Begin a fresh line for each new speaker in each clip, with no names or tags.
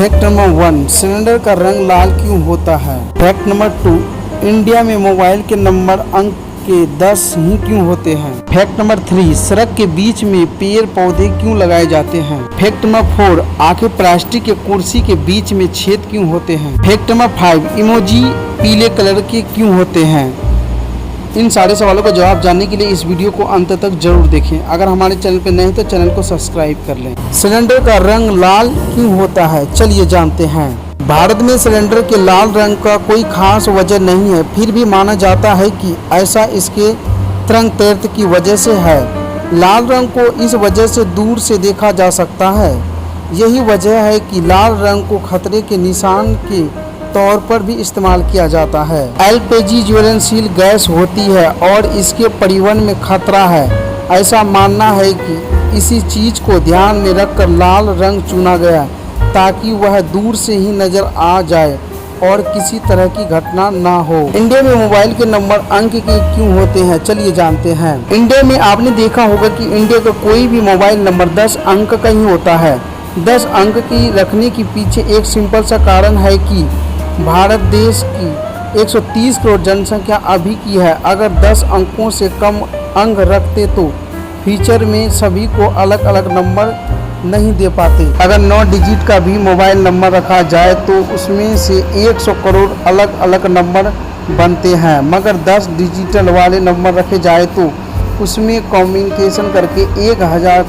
Fact number 1, cylinder का रंग लाल क्यों होता है। फैक्ट नंबर 2, इंडिया में मोबाइल के नंबर अंक के 10 ही क्यों होते हैं। फैक्ट नंबर 3, सड़क के बीच में पेड़ पौधे क्यों लगाए जाते हैं। फैक्ट नंबर 4, आखिर प्लास्टिक के कुर्सी के बीच में छेद क्यों होते हैं। फैक्ट नंबर 5, इमोजी पीले कलर के क्यों होते हैं। इन सारे सवालों का जवाब जानने के लिए इस वीडियो को अंत तक जरूर देखें। अगर हमारे चैनल पर नए तो चैनल को सब्सक्राइब कर लें। सिलेंडर का रंग लाल क्यों होता है, चलिए जानते हैं। भारत में सिलेंडर के लाल रंग का कोई खास वजह नहीं है, फिर भी माना जाता है कि ऐसा इसके रंग तैरते की वजह से है। लाल रंग को इस वजह से दूर से देखा जा सकता है। यही वजह है कि लाल रंग को खतरे के निशान के तौर पर भी इस्तेमाल किया जाता है। एलपीजी ज्वलनशील गैस होती है और इसके परिवहन में खतरा है। ऐसा मानना है कि इसी चीज को ध्यान में रखकर लाल रंग चुना गया ताकि वह दूर से ही नजर आ जाए और किसी तरह की घटना ना हो। इंडिया में मोबाइल के नंबर अंक के क्यों होते हैं, चलिए जानते हैं। इंडिया में आपने देखा होगा कि इंडिया का कोई भी मोबाइल नंबर 10 अंक का ही होता है। 10 अंक की रखने के पीछे एक सिंपल सा कारण है कि भारत देश की 130 करोड़ जनसंख्या अभी की है। अगर 10 अंकों से कम अंक रखते तो फ्यूचर में सभी को अलग अलग नंबर नहीं दे पाते। अगर 9 डिजिट का भी मोबाइल नंबर रखा जाए तो उसमें से 100 करोड़ अलग अलग नंबर बनते हैं, मगर 10 डिजिटल वाले नंबर रखे जाए तो उसमें कम्युनिकेशन करके 1000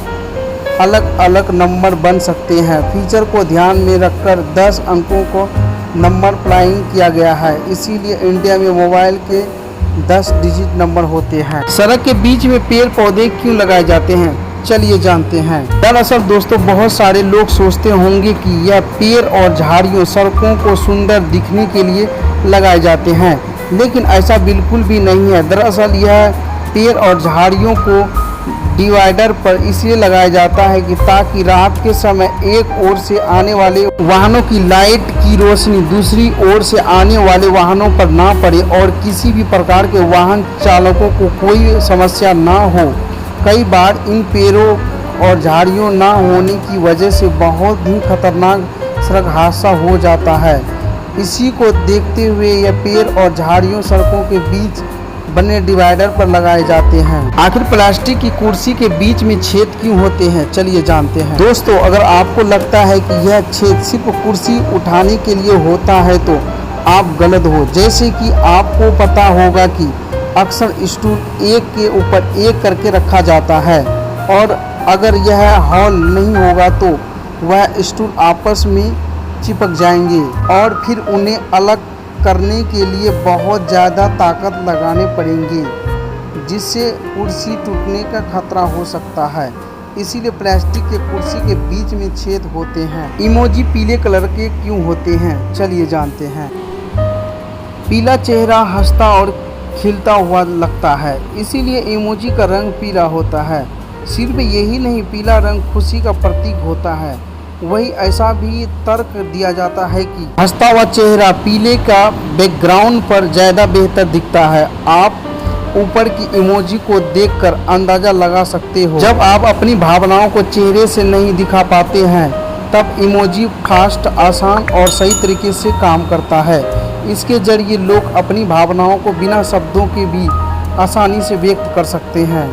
अलग अलग नंबर बन सकते हैं। फीचर को ध्यान में रखकर 10 अंकों को नंबर प्लानिंग किया गया है, इसीलिए इंडिया में मोबाइल के 10 डिजिट नंबर होते हैं। सड़क के बीच में पेड़ पौधे क्यों लगाए जाते हैं, चलिए जानते हैं। दरअसल दोस्तों, बहुत सारे लोग सोचते होंगे कि यह पेड़ और झाड़ियों सड़कों को सुंदर दिखने के लिए लगाए जाते हैं, लेकिन ऐसा बिल्कुल भी नहीं है। दरअसल यह पेड़ और झाड़ियों को डिवाइडर पर इसलिए लगाया जाता है कि ताकि रात के समय एक ओर से आने वाले वाहनों की लाइट की रोशनी दूसरी ओर से आने वाले वाहनों पर ना पड़े और किसी भी प्रकार के वाहन चालकों को कोई समस्या ना हो। कई बार इन पेड़ों और झाड़ियों ना होने की वजह से बहुत ही खतरनाक सड़क हादसा हो जाता है। इसी को देखते हुए यह पेड़ और झाड़ियों सड़कों के बीच बने डिवाइडर पर लगाए जाते हैं। आखिर प्लास्टिक की कुर्सी के बीच में छेद क्यों होते हैं, चलिए जानते हैं। दोस्तों, अगर आपको लगता है कि यह छेद सिर्फ कुर्सी उठाने के लिए होता है तो आप गलत हो। जैसे कि आपको पता होगा कि अक्सर स्टूल एक के ऊपर एक करके रखा जाता है और अगर यह हॉल नहीं होगा तो वह स्टूल आपस में चिपक जाएंगे और फिर उन्हें अलग करने के लिए बहुत ज़्यादा ताकत लगाने पड़ेंगे, जिससे कुर्सी टूटने का खतरा हो सकता है। इसीलिए प्लास्टिक के कुर्सी के बीच में छेद होते हैं। इमोजी पीले कलर के क्यों होते हैं, चलिए जानते हैं। पीला चेहरा हंसता और खिलता हुआ लगता है, इसीलिए इमोजी का रंग पीला होता है। सिर्फ यही नहीं, पीला रंग खुशी का प्रतीक होता है। वही ऐसा भी तर्क दिया जाता है कि हंसता हुआ चेहरा पीले का बैकग्राउंड पर ज़्यादा बेहतर दिखता है। आप ऊपर की इमोजी को देखकर अंदाज़ा लगा सकते हो। जब आप अपनी भावनाओं को चेहरे से नहीं दिखा पाते हैं तब इमोजी फास्ट, आसान और सही तरीके से काम करता है। इसके जरिए लोग अपनी भावनाओं को बिना शब्दों के भी आसानी से व्यक्त कर सकते हैं।